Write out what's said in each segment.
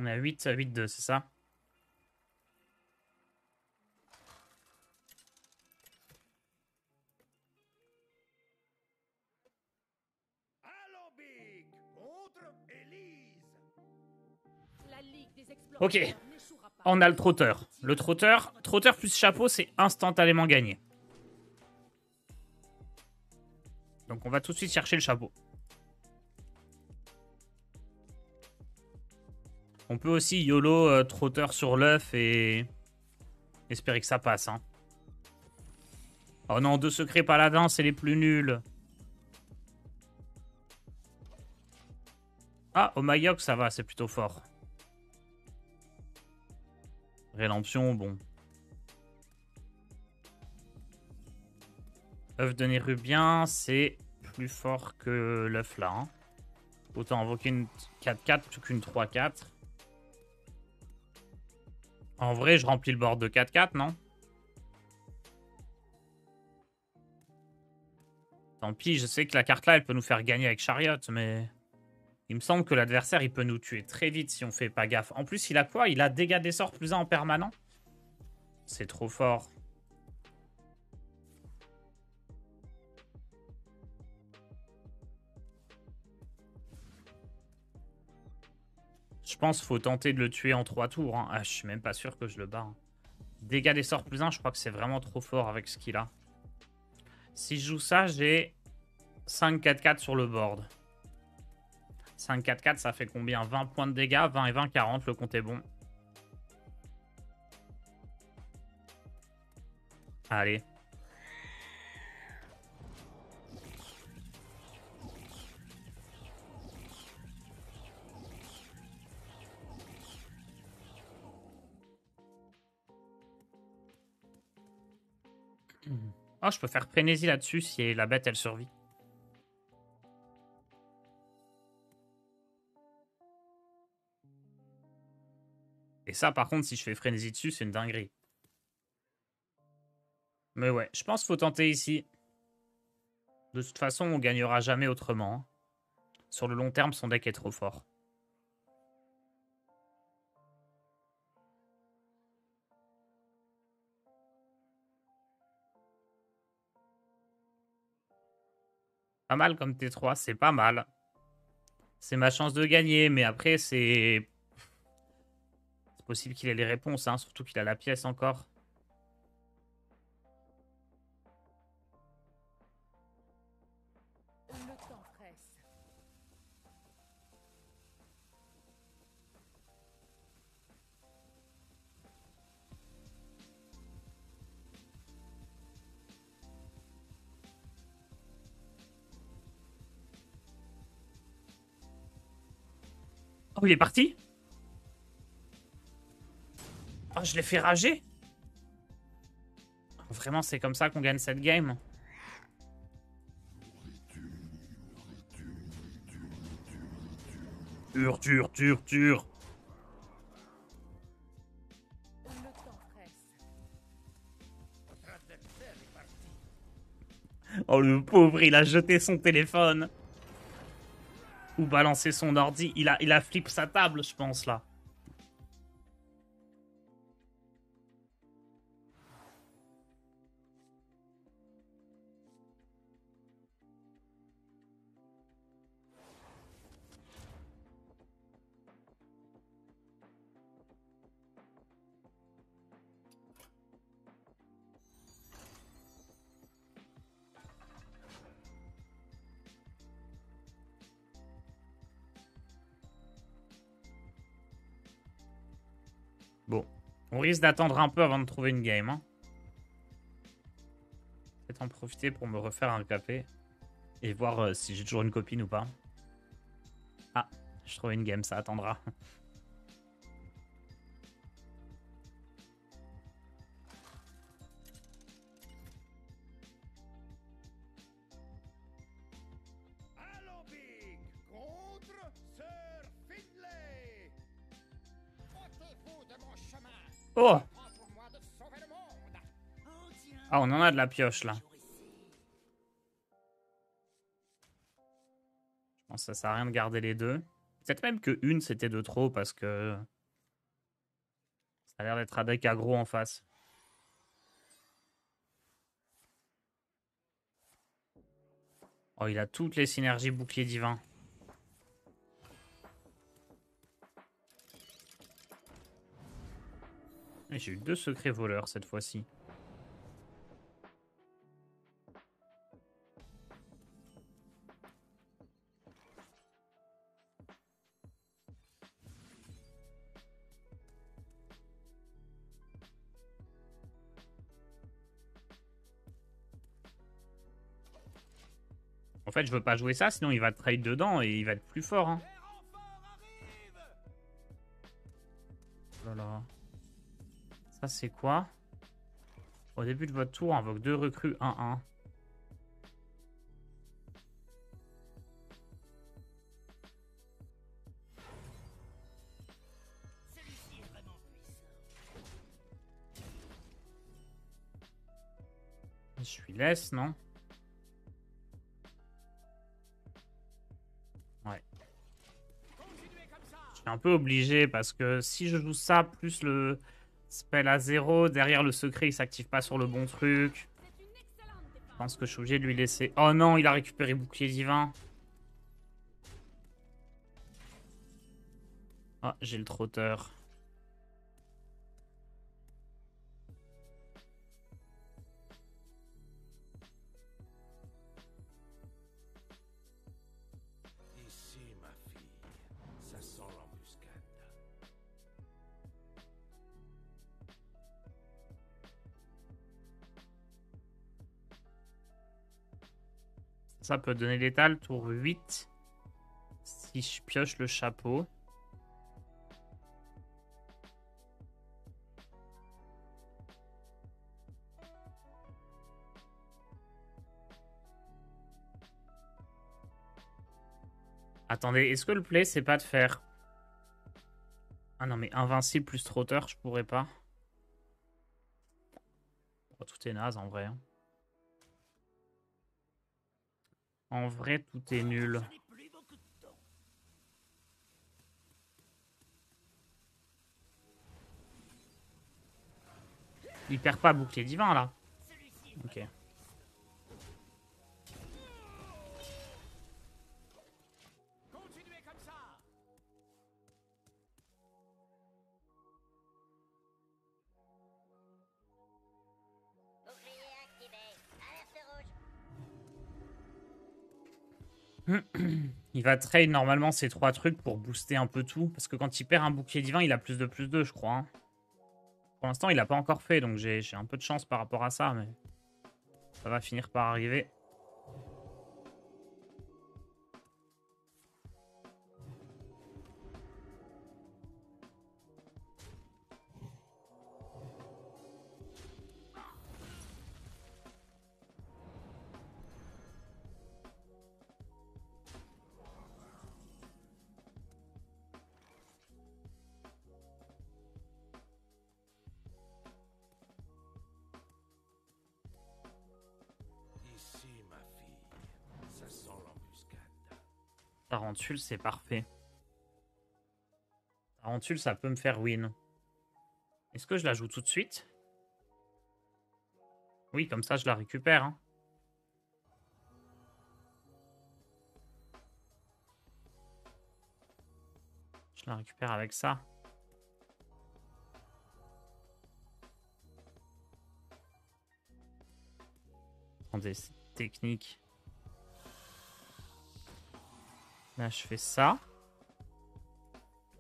On a 8-2, c'est ça? Ok. On a le trotteur. Le trotteur plus chapeau, c'est instantanément gagné. Donc on va tout de suite chercher le chapeau. On peut aussi YOLO trotteur sur l'œuf et espérer que ça passe. Hein. Oh non, 2 secrets paladins, c'est les plus nuls. Ah, Omayok, ça va, c'est plutôt fort. Rélamption, bon. Œuf de Nérubien, c'est plus fort que l'œuf là. Hein. Autant invoquer une 4-4 plutôt qu'une 3-4. En vrai, je remplis le board de 4-4, non? Tant pis, je sais que la carte là, elle peut nous faire gagner avec Chariot, mais... Il me semble que l'adversaire, il peut nous tuer très vite si on fait pas gaffe. En plus, il a quoi? Il a dégâts des sorts +1 en permanent? C'est trop fort. Je pense qu'il faut tenter de le tuer en 3 tours. Hein. Ah, je suis même pas sûr que je le bats. Hein. Dégâts des sorts +1, je crois que c'est vraiment trop fort avec ce qu'il a. Si je joue ça, j'ai 5-4-4 sur le board. 5-4-4, ça fait combien? 20 points de dégâts, 20 et 20, 40, le compte est bon. Allez. Oh, je peux faire frénésie là-dessus si la bête, elle survit. Et ça, par contre, si je fais frénésie dessus, c'est une dinguerie. Mais ouais, je pense qu'il faut tenter ici. De toute façon, on gagnera jamais autrement. Hein. Sur le long terme, son deck est trop fort. Pas mal comme T3, c'est pas mal. C'est ma chance de gagner, mais après, c'est... C'est possible qu'il ait les réponses, hein, surtout qu'il a la pièce encore. Oh, il est parti? Oh, je l'ai fait rager? Vraiment, c'est comme ça qu'on gagne cette game? Dur. Oh, le pauvre, il a jeté son téléphone. Ou balancé son ordi. Il a flip sa table, je pense, là. Bon. On risque d'attendre un peu avant de trouver une game. Hein. Peut-être en profiter pour me refaire un café. Et voir si j'ai toujours une copine ou pas. Ah, je trouve une game, ça attendra. Oh! Ah, on en a de la pioche, là. Je pense que ça sert à rien de garder les deux. Peut-être même que une c'était de trop parce que ça a l'air d'être un deck aggro en face. Oh, il a toutes les synergies bouclier divin. Et j'ai eu 2 secrets voleurs cette fois-ci. En fait, je veux pas jouer ça, sinon il va trade dedans et il va être plus fort. Hein. Oh là là. Ça, c'est quoi? Au début de votre tour, invoque 2 recrues 1-1. Je suis laisse, non? Ouais. Je suis un peu obligé parce que si je joue ça, plus le spell à 0, derrière le secret il s'active pas sur le bon truc. Je pense que je suis obligé de lui laisser. Oh non, il a récupéré bouclier divin. Ah, j'ai le trotteur. Ici, ma fille, ça sent l'embuscade. Ça peut donner l'étal, tour 8. Si je pioche le chapeau. Attendez, est-ce que le play, c'est pas de faire... Ah non, mais invincible plus trotteur, je pourrais pas. Oh, tout est naze, en vrai. Hein. En vrai, tout est nul. Il perd pas bouclier divin, là. Ok. Il va trade normalement ces 3 trucs pour booster un peu tout. Parce que quand il perd un bouclier divin, il a plus de +2, je crois. Hein. Pour l'instant, il l'a pas encore fait, donc j'ai un peu de chance par rapport à ça, mais ça va finir par arriver. Ici, ma fille, ça sent l'embuscade. Tarentule, c'est parfait. Tarentule, ça peut me faire win. Est-ce que je la joue tout de suite? Oui, comme ça, je la récupère. Hein. Je la récupère avec ça. Attendez, c'est technique. Là, je fais ça.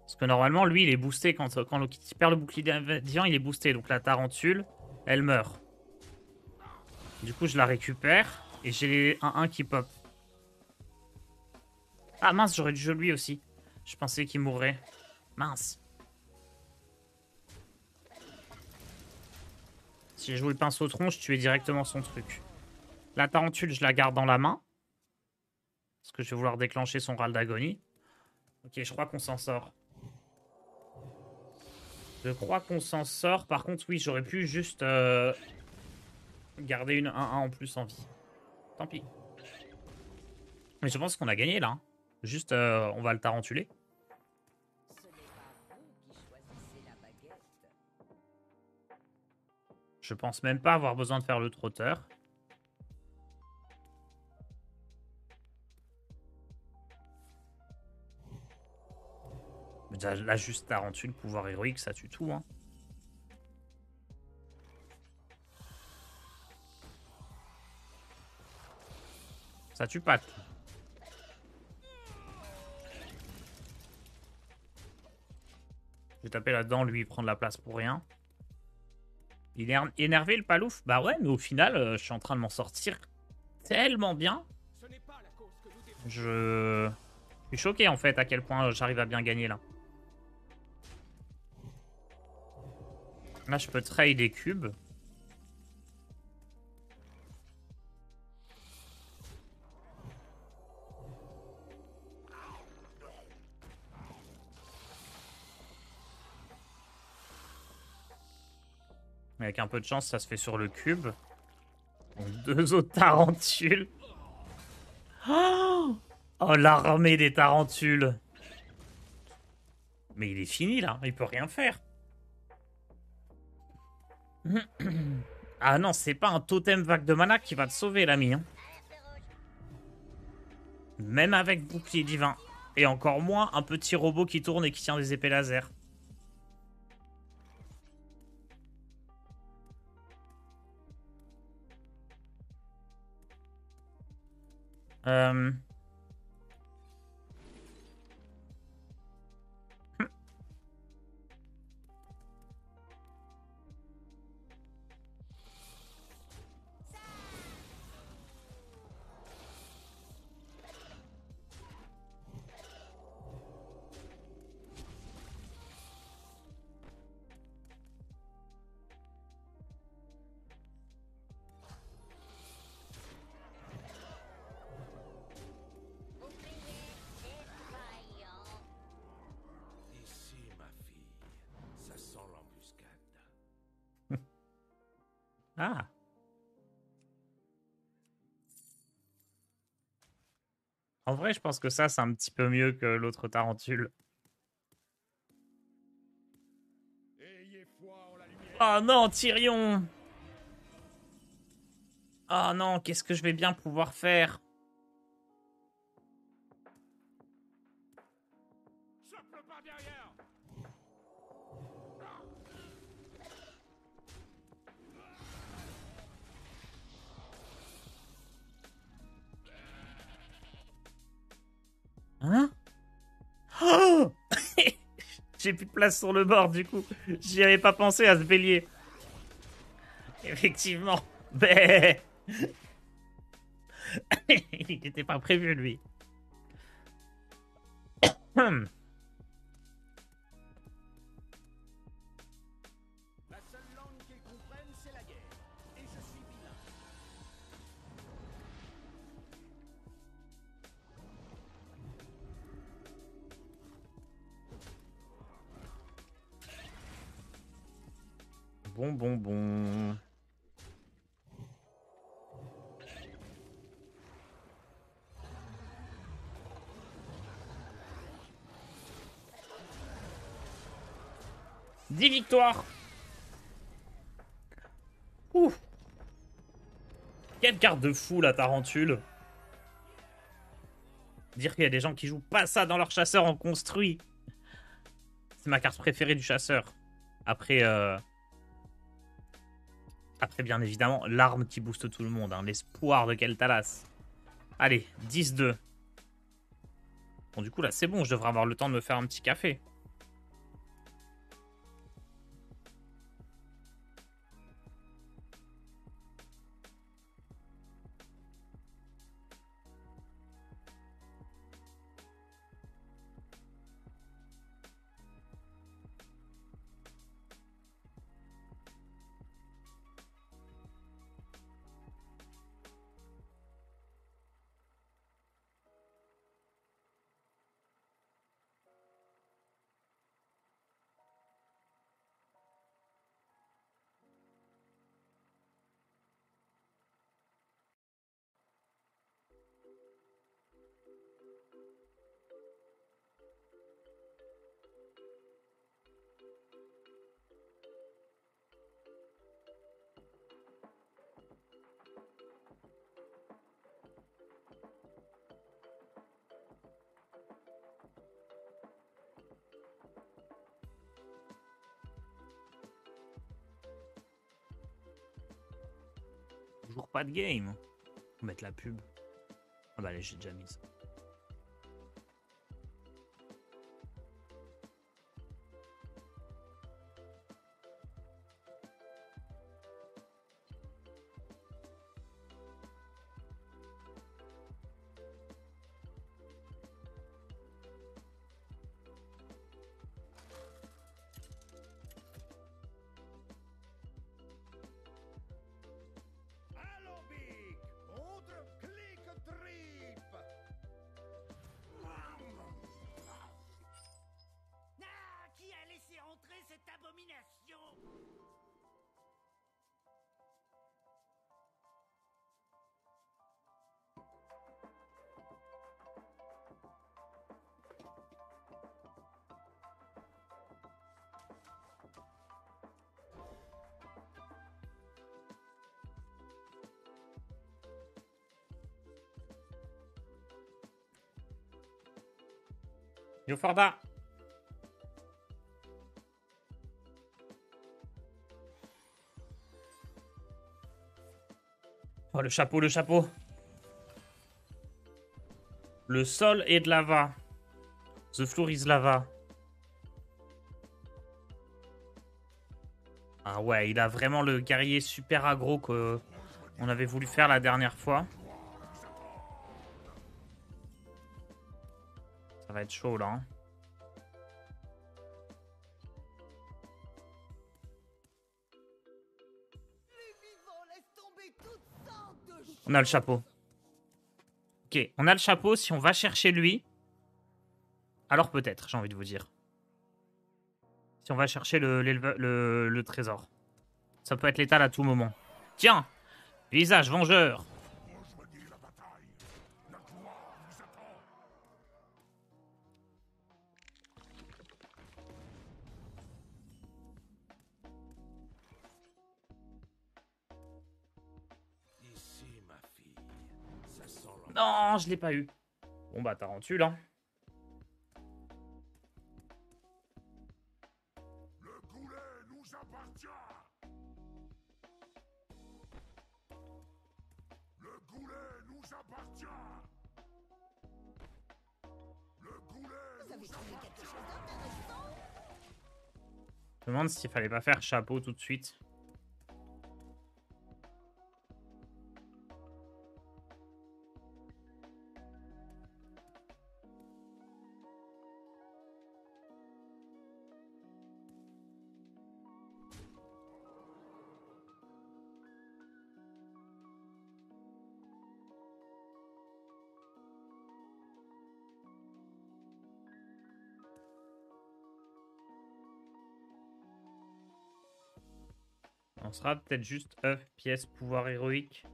Parce que normalement, lui, il est boosté. Quand il perd le bouclier divin, il est boosté. Donc la tarentule, elle meurt. Du coup, je la récupère. Et j'ai les 1-1 qui pop. Ah mince, j'aurais dû jouer lui aussi. Je pensais qu'il mourrait. Mince. Si j'ai joué le pinceau tronc, je tuais directement son truc. La tarentule, je la garde dans la main. Parce que je vais vouloir déclencher son râle d'agonie. Ok, je crois qu'on s'en sort. Je crois qu'on s'en sort. Par contre, oui, j'aurais pu juste garder une 1-1 en plus en vie. Tant pis. Mais je pense qu'on a gagné là. Hein. Juste, on va le tarentuler. Je pense même pas avoir besoin de faire le trotteur. Mais déjà, là, juste Tarentule, pouvoir héroïque, ça tue tout. Hein. Ça tue pas tout. Je vais taper là-dedans, lui, il prend de la place pour rien. Il est énervé, le palouf? Bah ouais, mais au final, je suis en train de m'en sortir tellement bien. Je suis choqué, en fait, à quel point j'arrive à bien gagner, là. Là, je peux trade des cubes. Mais avec un peu de chance, ça se fait sur le cube. Donc, 2 autres tarentules. Oh, l'armée des tarentules. Mais il est fini, là. Il peut rien faire. Ah non, c'est pas un totem vague de mana qui va te sauver, l'ami. Hein. Même avec bouclier divin. Et encore moins un petit robot qui tourne et qui tient des épées laser. Euh... Ici, ma fille. Ça sent l'embuscade. Ah. En vrai, je pense que ça, c'est un petit peu mieux que l'autre tarentule. Oh non, Tyrion! Oh non, qu'est-ce que je vais bien pouvoir faire? Hein? Oh j'ai plus de place sur le bord, du coup. J'y avais pas pensé à ce bélier. Effectivement. Mais... il n'était pas prévu, lui. La seule langue qu'ils comprennent, c'est la guerre. Et je suis bilingue. Bon. « 10 victoires. Ouf. Quelle carte de fou, la tarentule. Dire qu'il y a des gens qui jouent pas ça dans leur chasseur en construit. C'est ma carte préférée du chasseur. Après, bien évidemment, l'arme qui booste tout le monde. Hein, l'espoir de Keltalas. Allez, 10-2. Bon, du coup, là, c'est bon. Je devrais avoir le temps de me faire un petit café. Toujours pas de game. Faut mettre la pub. Ah bah allez, j'ai déjà mis. Alambic contre Click Trip. Ah, qui a laissé entrer cette abomination? Yo Forda. Oh, le chapeau, le chapeau. Le sol est de lava. The floor is lava. Ah ouais, il a vraiment le guerrier super aggro qu'on avait voulu faire la dernière fois. Ça va être chaud là. Hein. On a le chapeau. Ok, on a le chapeau. Si on va chercher lui, alors peut-être, j'ai envie de vous dire. Si on va chercher le trésor. Ça peut être létal à tout moment. Tiens, visage vengeur. Ici, ma fille. Ça sent la... Non, je l'ai pas eu. Bon bah tarentule hein. Le goulet nous appartient. Le goulet nous appartient. Le goulet nous appartient. Je me demande s'il fallait pas faire chapeau tout de suite. On sera peut-être juste œuf, pièce, pouvoir héroïque.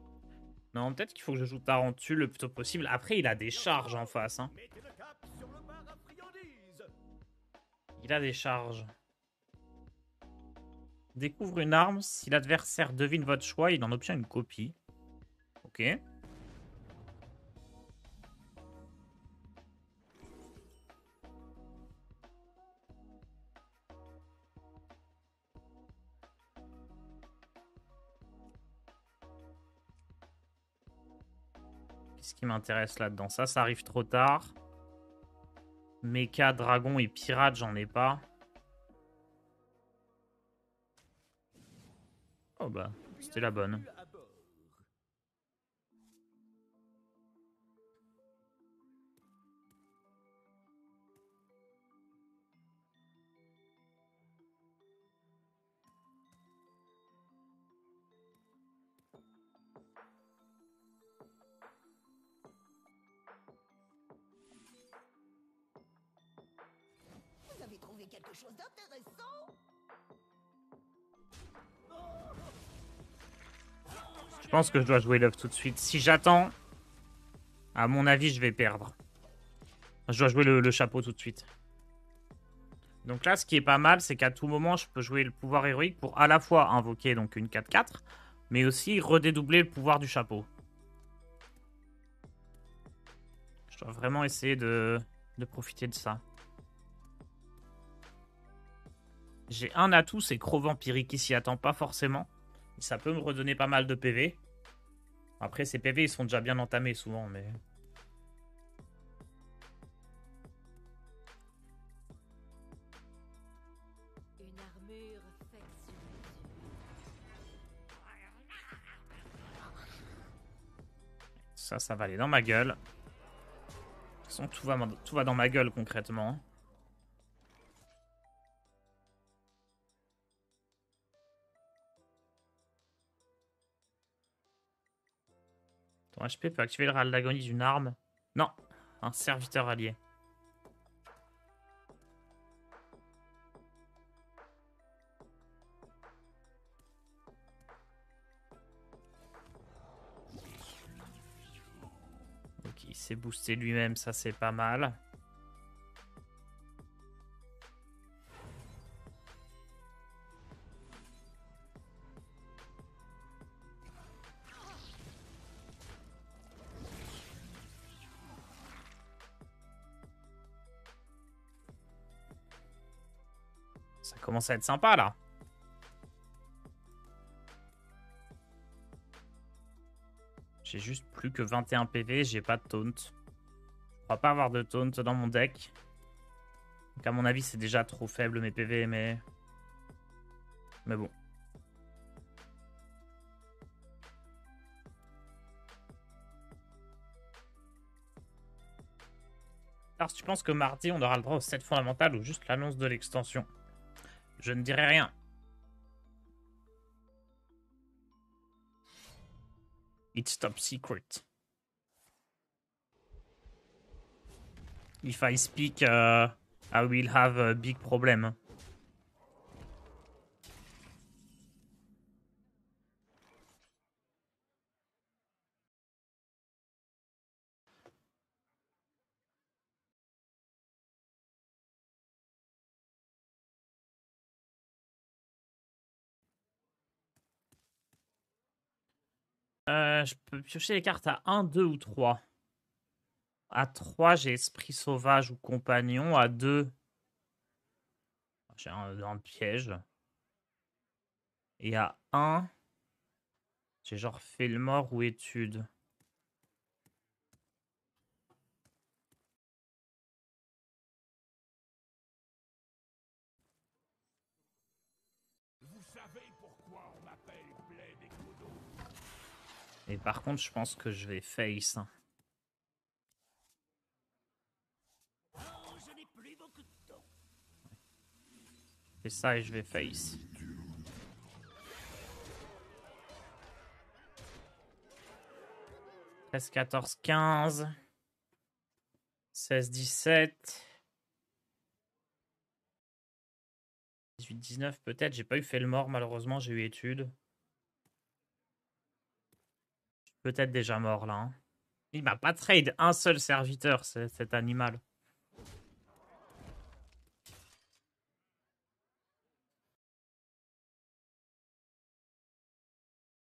Non, peut-être qu'il faut que je joue Tarentule le plus tôt possible. Après, il a des charges en face. Hein. Mettez le cap sur le bar à friandises. Il a des charges. Découvre une arme. Si l'adversaire devine votre choix, il en obtient une copie. Ok. Qu'est-ce qui m'intéresse là-dedans? Ça arrive trop tard. Mecha, dragon et pirate, j'en ai pas. Oh bah, c'était la bonne. Vous avez trouvé quelque chose d'intéressant? Je pense que je dois jouer l'œuf tout de suite. Si j'attends, à mon avis, je vais perdre. Je dois jouer le chapeau tout de suite. Donc là, ce qui est pas mal, c'est qu'à tout moment, je peux jouer le pouvoir héroïque pour à la fois invoquer donc une 4-4, mais aussi redédoubler le pouvoir du chapeau. Je dois vraiment essayer de profiter de ça. J'ai un atout, c'est Croc Vampirique qui s'y attend pas forcément. Ça peut me redonner pas mal de PV. Après, ces PV, ils sont déjà bien entamés souvent, mais... Une armure faite sur mesure. Ça va aller dans ma gueule. De toute façon, tout va dans ma gueule, concrètement. Ton HP peut activer le râle d'agonie d'une arme. Non, un serviteur allié. Ok, il s'est boosté lui-même, ça c'est pas mal. Ça commence à être sympa là. J'ai juste plus que 21 PV, j'ai pas de taunt. Je crois pas avoir de taunt dans mon deck. Donc à mon avis c'est déjà trop faible mes PV, mais bon. Alors tu penses que mardi on aura le droit au set fondamental ou juste l'annonce de l'extension? Je ne dirai rien. It's top secret. If I speak, I will have a big problem. Je peux piocher les cartes à 1, 2 ou 3. À 3, j'ai Esprit Sauvage ou Compagnon. À 2, j'ai un piège. Et à 1, j'ai genre Fait le mort ou Étude. Vous savez pourquoi on m'appelle Bled et Clodo? Et par contre, je pense que je vais face. Oh, je n'ai plus beaucoup de temps. Je fais ça et je vais face. « 13, 14, 15. 16, 17. 18, 19 peut-être. J'ai pas eu Fait le mort, malheureusement. J'ai eu Étude. Peut-être déjà mort là. Hein. Il m'a pas trade un seul serviteur, cet animal.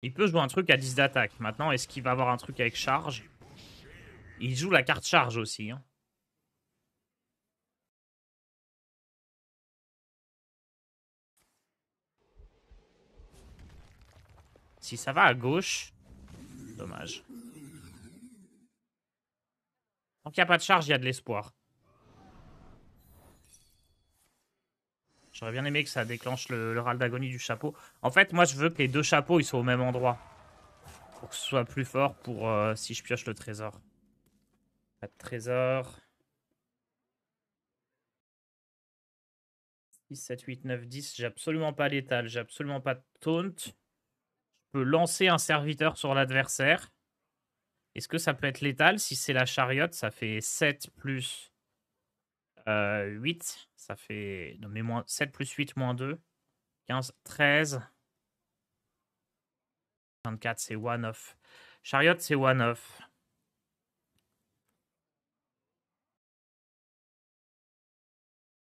Il peut jouer un truc à 10 d'attaque. Maintenant, est-ce qu'il va avoir un truc avec charge? Il joue la carte charge aussi. Hein. Si ça va à gauche, dommage. Tant qu'il n'y a pas de charge, il y a de l'espoir. J'aurais bien aimé que ça déclenche le râle d'agonie du chapeau. En fait, moi, je veux que les deux chapeaux ils soient au même endroit. Pour que ce soit plus fort pour si je pioche le trésor. Pas de trésor. 6, 7, 8, 9, 10. J'ai absolument pas l'étal. J'ai absolument pas de taunt. Je peux lancer un serviteur sur l'adversaire. Est-ce que ça peut être létal? Si c'est la chariote, ça fait 7 plus 8. Ça fait... Non, mais 7 plus 8 moins 2. 15, 13. 24, c'est one-off. Chariot, c'est one-off.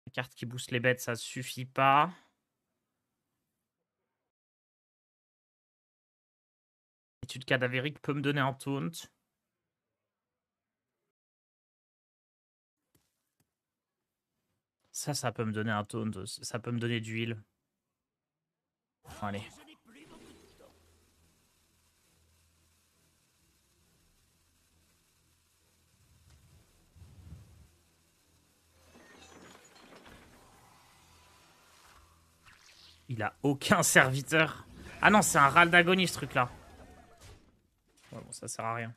Les cartes qui boostent les bêtes, ça suffit pas. Étude cadavérique peut me donner un taunt. Ça peut me donner un taunt. Ça peut me donner d'huile. Allez. Il a aucun serviteur. Ah non, c'est un râle d'agonie ce truc-là. Ouais, bon, ça sert à rien.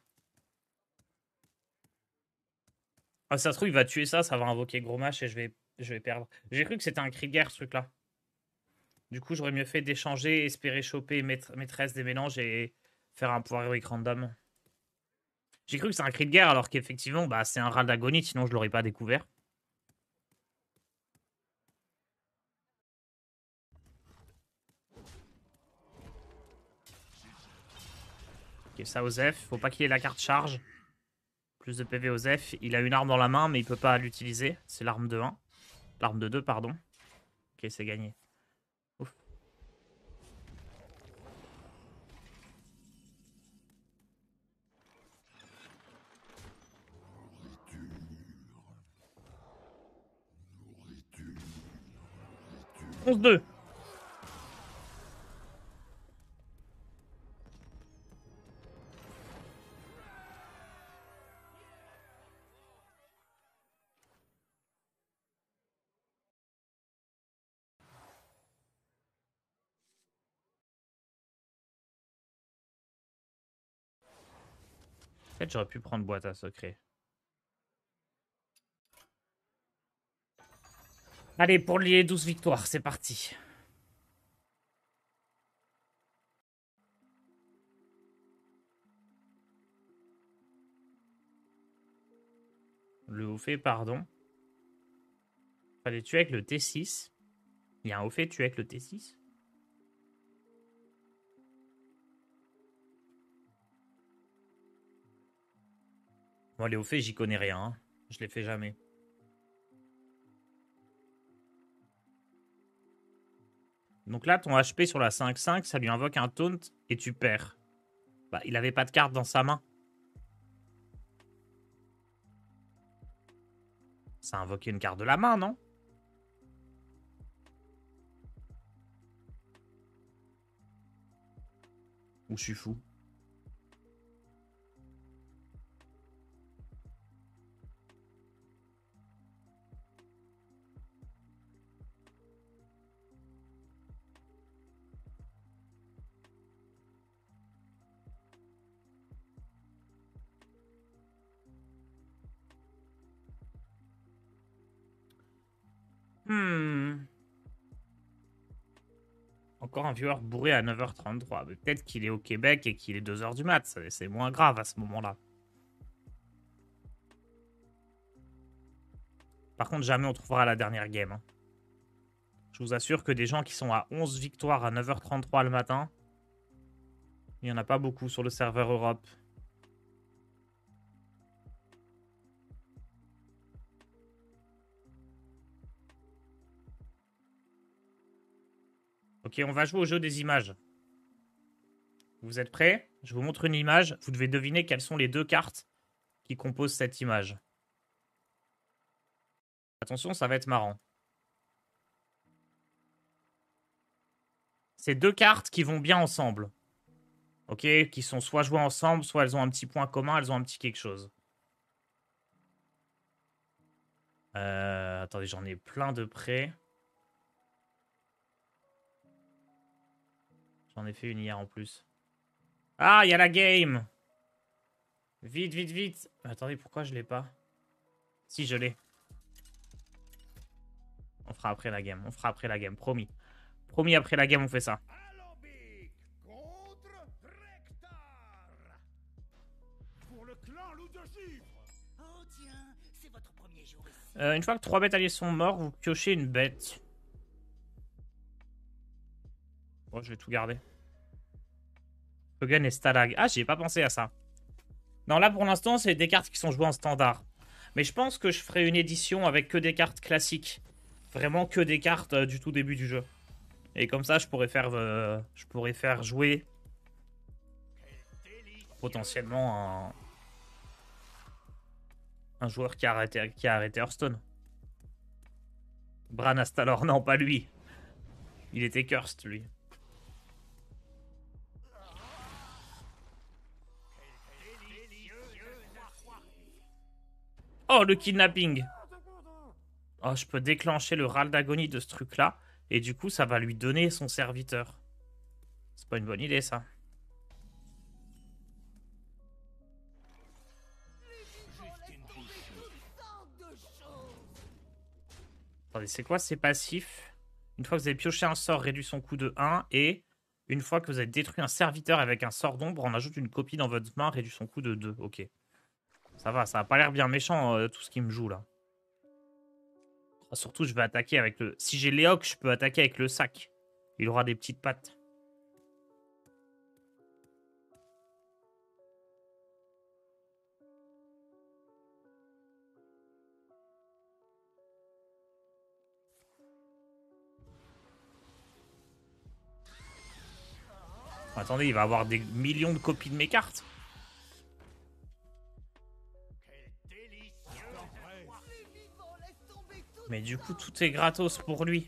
Ah, ça se trouve, il va tuer ça, ça va invoquer gros match et je vais perdre. J'ai cru que c'était un cri de guerre ce truc-là. Du coup, j'aurais mieux fait d'échanger, espérer choper maîtresse des mélanges et faire un pouvoir héroïque random. J'ai cru que c'est un cri de guerre alors qu'effectivement, bah, c'est un râle d'agonie, sinon je l'aurais pas découvert. Ok, ça Osef. Faut pas qu'il ait la carte charge. Plus de PV Osef. Il a une arme dans la main, mais il peut pas l'utiliser. C'est l'arme de 1. L'arme de 2, pardon. Ok, c'est gagné. Ouf. « 11-2 ». En fait, j'aurais pu prendre boîte à secret. Allez, pour les 12 victoires, c'est parti. Le haut fait, pardon. Fallait tuer avec le T6. Il y a un haut fait tuer avec le T6. Moi, les hauts faits, j'y connais rien. Hein. Je les fais jamais. Donc là, ton HP sur la 5-5, ça lui invoque un taunt et tu perds. Bah, il avait pas de carte dans sa main. Ça a invoqué une carte de la main, non? Ou je suis fou? Encore un viewer bourré à 9h33. Peut-être qu'il est au Québec et qu'il est 2h du mat. C'est moins grave à ce moment-là. Par contre, jamais on trouvera la dernière game. Hein. Je vous assure que des gens qui sont à 11 victoires à 9h33 le matin, il n'y en a pas beaucoup sur le serveur Europe. Ok, on va jouer au jeu des images. Vous êtes prêts? Je vous montre une image. Vous devez deviner quelles sont les deux cartes qui composent cette image. Attention, ça va être marrant. C'est deux cartes qui vont bien ensemble. Ok, qui sont soit jouées ensemble, soit elles ont un petit point commun, elles ont un petit quelque chose. Attendez, j'en ai plein de près. J'en ai fait une hier en plus. Ah, il y a la game! Vite, vite, vite! Attendez, pourquoi je l'ai pas? Si, je l'ai. On fera après la game. On fera après la game, promis. Promis, après la game, on fait ça. Alambic contre Rectar. Pour le clan loup de givre. Oh tiens, c'est votre premier jour ici. Une fois que 3 bêtes alliés sont morts, vous piochez une bête. Bon, je vais tout garder. Hogan et Stalag. Ah, j'y ai pas pensé à ça. Non, là, pour l'instant, c'est des cartes qui sont jouées en standard. Mais je pense que je ferai une édition avec que des cartes classiques. Vraiment que des cartes du tout début du jeu. Et comme ça, je pourrais faire jouer potentiellement un joueur qui a arrêté Hearthstone. Bran Astalor, non, pas lui. Il était cursed, lui. Oh, le kidnapping. Oh, je peux déclencher le râle d'agonie de ce truc-là. Et du coup, ça va lui donner son serviteur. C'est pas une bonne idée, ça. Attendez, c'est quoi ces passifs? Une fois que vous avez pioché un sort, réduit son coût de 1. Et une fois que vous avez détruit un serviteur avec un sort d'ombre, on ajoute une copie dans votre main, réduit son coût de 2. Ok. Ça va pas l'air bien méchant, tout ce qui me joue, là. Surtout, je vais attaquer avec le... Si j'ai Léoc, je peux attaquer avec le sac. Il aura des petites pattes. Attendez, il va avoir des millions de copies de mes cartes. Mais du coup, tout est gratos pour lui.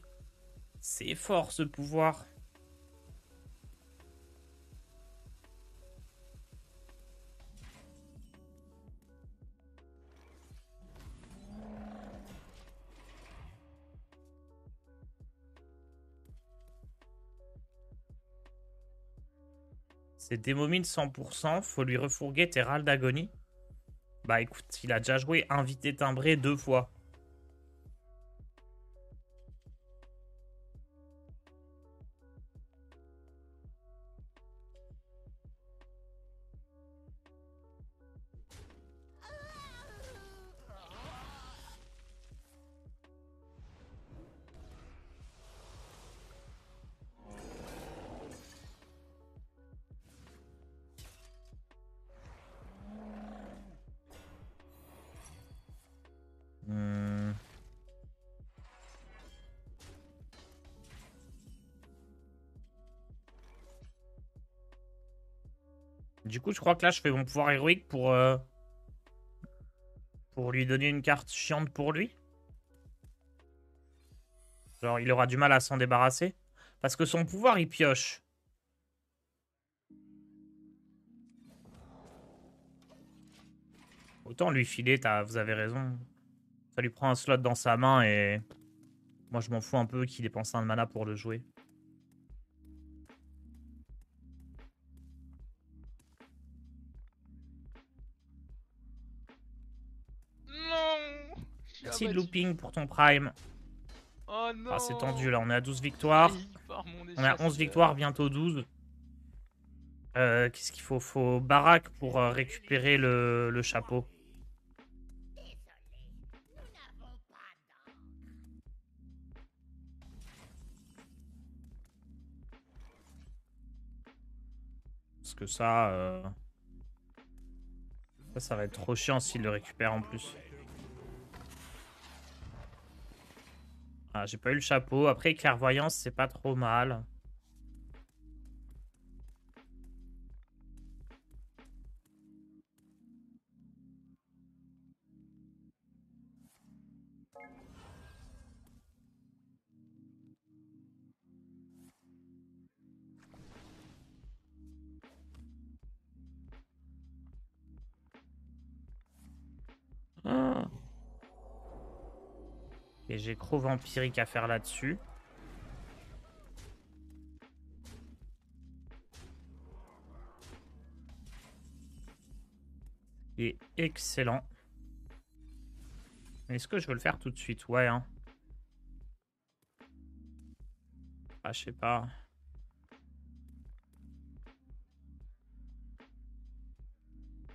C'est fort, ce pouvoir. C'est Démomine 100%. Faut lui refourguer Terral d'Agonie. Bah écoute, il a déjà joué Invité Timbré 2 fois. Du coup, je crois que là, je fais mon pouvoir héroïque pour lui donner une carte chiante pour lui. Genre, il aura du mal à s'en débarrasser. Parce que son pouvoir, il pioche. Autant lui filer, vous avez raison. Ça lui prend un slot dans sa main et... Moi, je m'en fous un peu qu'il dépense un mana pour le jouer. Non. Merci de looping pour ton prime. Oh non. Ah, c'est tendu là, on est à 12 victoires. On est à 11 victoires, bientôt 12. Qu'est-ce qu'il faut? Faut baraque pour récupérer le chapeau. Parce que ça va être trop chiant s'il le récupère en plus. Ah, j'ai pas eu le chapeau. Après, clairvoyance, c'est pas trop mal. Ah. Et j'ai Croc vampirique à faire là-dessus. Et excellent. Est-ce que je veux le faire tout de suite? Ouais, hein. Ah, je sais pas.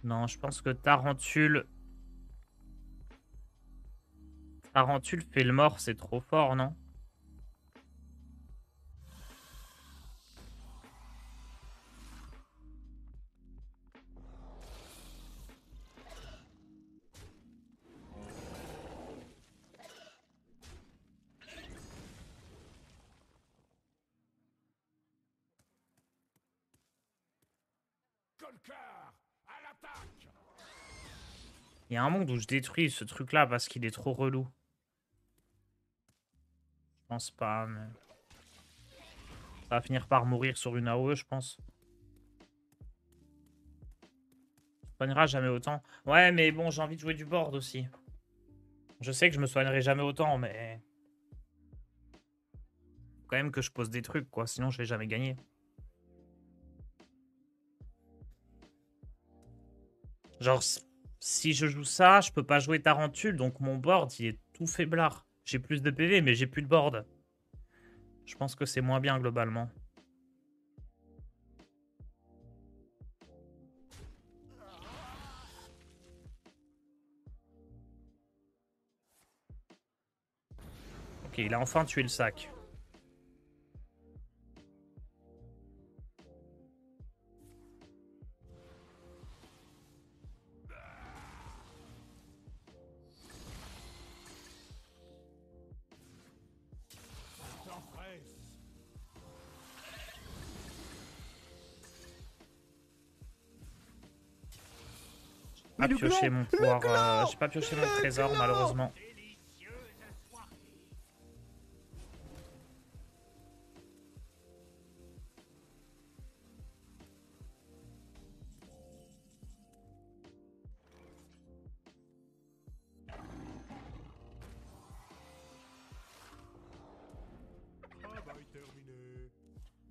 Non, je pense que Tarentule... Tarentule fait le mort, c'est trop fort, non? Il y a un monde où je détruis ce truc-là parce qu'il est trop relou. Je pense pas, mais... Ça va finir par mourir sur une AOE, je pense. Je soignera jamais autant. Ouais, mais bon, j'ai envie de jouer du board aussi. Je sais que je me soignerai jamais autant, mais... quand même que je pose des trucs, quoi. Sinon, je vais jamais gagner. Genre, si je joue ça, je peux pas jouer Tarentule, donc mon board, il est tout faiblard. J'ai plus de PV, mais j'ai plus de board. Je pense que c'est moins bien, globalement. Ok, il a enfin tué le sac. Pas pioché mon pouvoir. J'ai pas pioché mon trésor, malheureusement.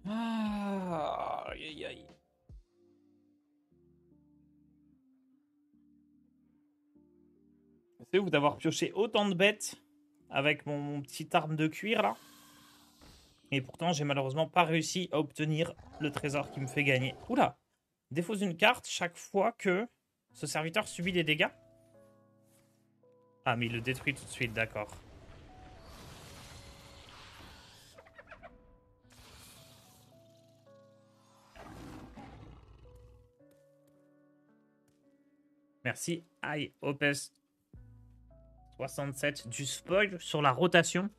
Ah, aïe aïe aïe. C'est ouf d'avoir pioché autant de bêtes avec mon petit arme de cuir là. Et pourtant, j'ai malheureusement pas réussi à obtenir le trésor qui me fait gagner. Oula! Défausse une carte chaque fois que ce serviteur subit des dégâts. Ah, mais il le détruit tout de suite, d'accord. Merci. Aïe, Opes 67. Du spoil sur la rotation.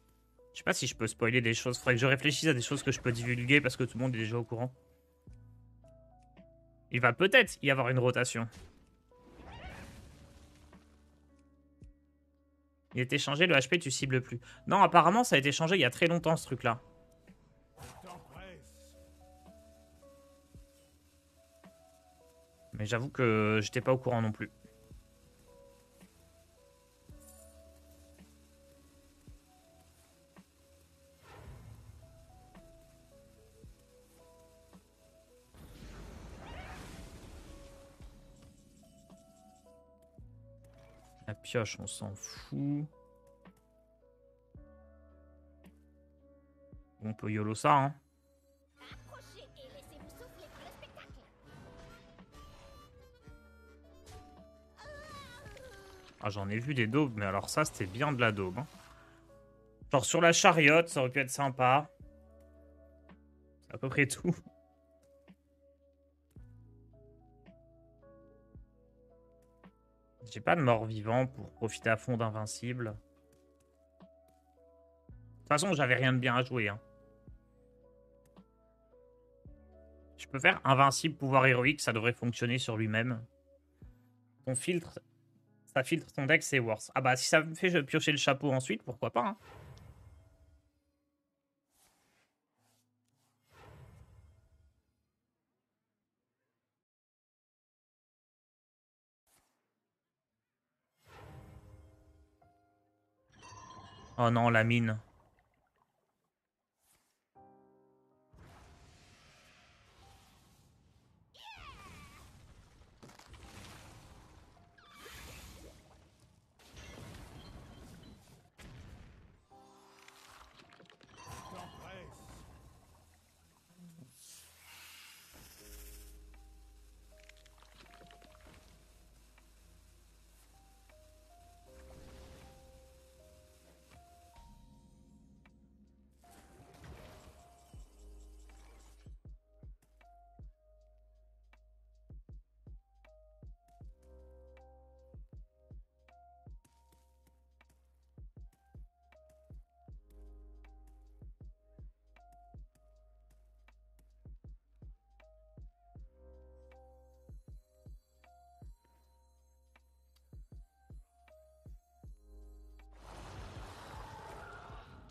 Je sais pas si je peux spoiler des choses. Faudrait que je réfléchisse à des choses que je peux divulguer parce que tout le monde est déjà au courant. Il va peut-être y avoir une rotation. Il a été changé, le HP tu cibles plus. Non, apparemment ça a été changé il y a très longtemps ce truc là. Mais j'avoue que j'étais pas au courant non plus. La pioche, on s'en fout. On peut YOLO ça, hein. Approchez et laissez-vous souffler par le spectacle. Ah, j'en ai vu des daubes, mais alors ça, c'était bien de la daube. Hein. Genre sur la chariote, ça aurait pu être sympa. C'est à peu près tout. J'ai pas de mort-vivant pour profiter à fond d'Invincible. De toute façon, j'avais rien de bien à jouer. Hein. Je peux faire Invincible, pouvoir héroïque, ça devrait fonctionner sur lui-même. Ton filtre, ça filtre ton deck, c'est worse. Ah bah si ça me fait piocher le chapeau ensuite, pourquoi pas. Hein. Oh non, la mine.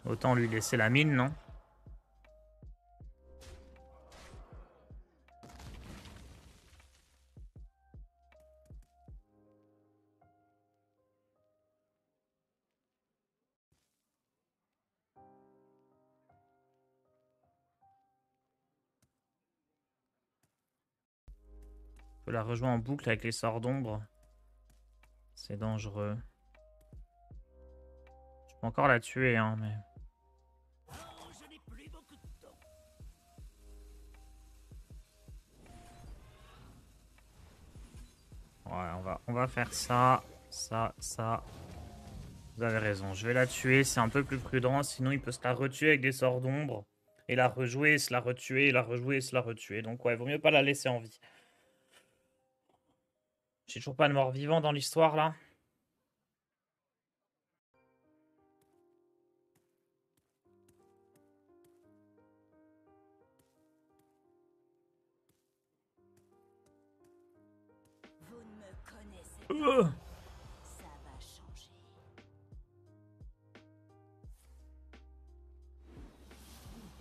Autant lui laisser la mine, non? On peut la rejouer en boucle avec les sorts d'ombre. C'est dangereux. Je peux encore la tuer, hein, mais... Ouais, on va faire ça, ça. Vous avez raison, je vais la tuer, c'est un peu plus prudent, sinon il peut se la retuer avec des sorts d'ombre. Et la rejouer, se la retuer, la rejouer, se la retuer. Donc ouais, vaut mieux pas la laisser en vie. J'ai toujours pas de mort vivant dans l'histoire là. Vous ne me connaissez pas. Ça va changer.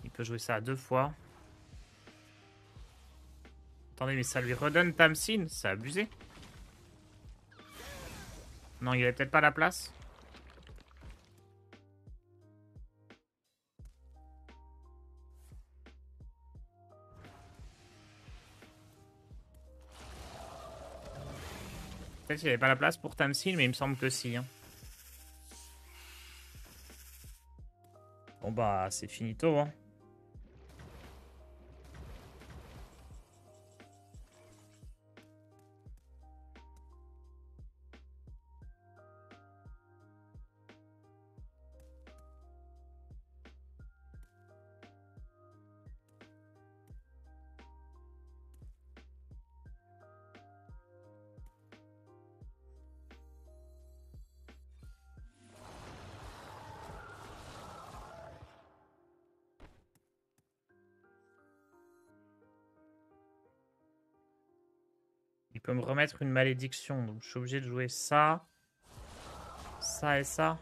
Il peut jouer ça à 2 fois. Attendez, mais ça lui redonne Tamsin, c'est abusé. Non, il avait peut-être pas la place. Peut-être qu'il avait pas la place pour Tamsin, mais il me semble que si. Hein. Bon bah, c'est finito, hein. Il peut me remettre une malédiction, donc je suis obligé de jouer ça, ça et ça.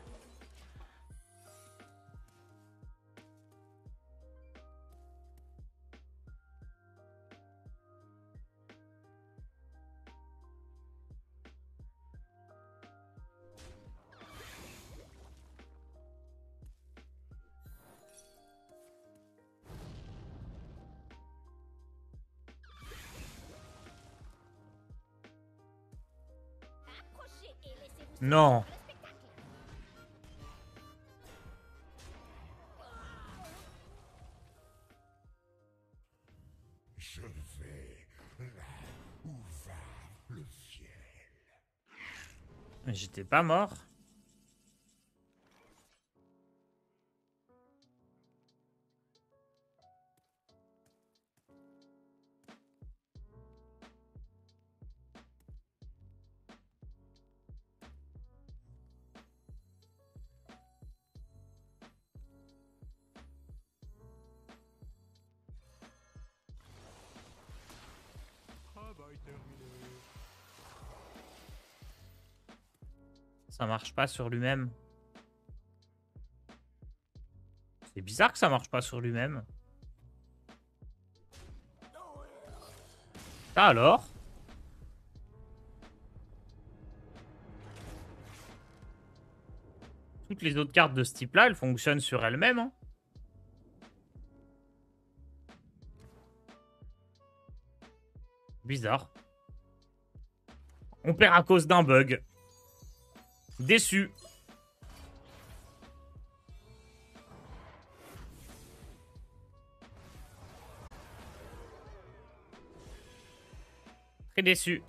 Approchez et laissez-vous Non. Je vais là où va le ciel. Mais j'étais pas mort. Ça marche pas sur lui-même. C'est bizarre que ça marche pas sur lui-même. Ça alors? Toutes les autres cartes de ce type-là, elles fonctionnent sur elles-mêmes. Hein. Bizarre. On perd à cause d'un bug. Déçu. Très déçu.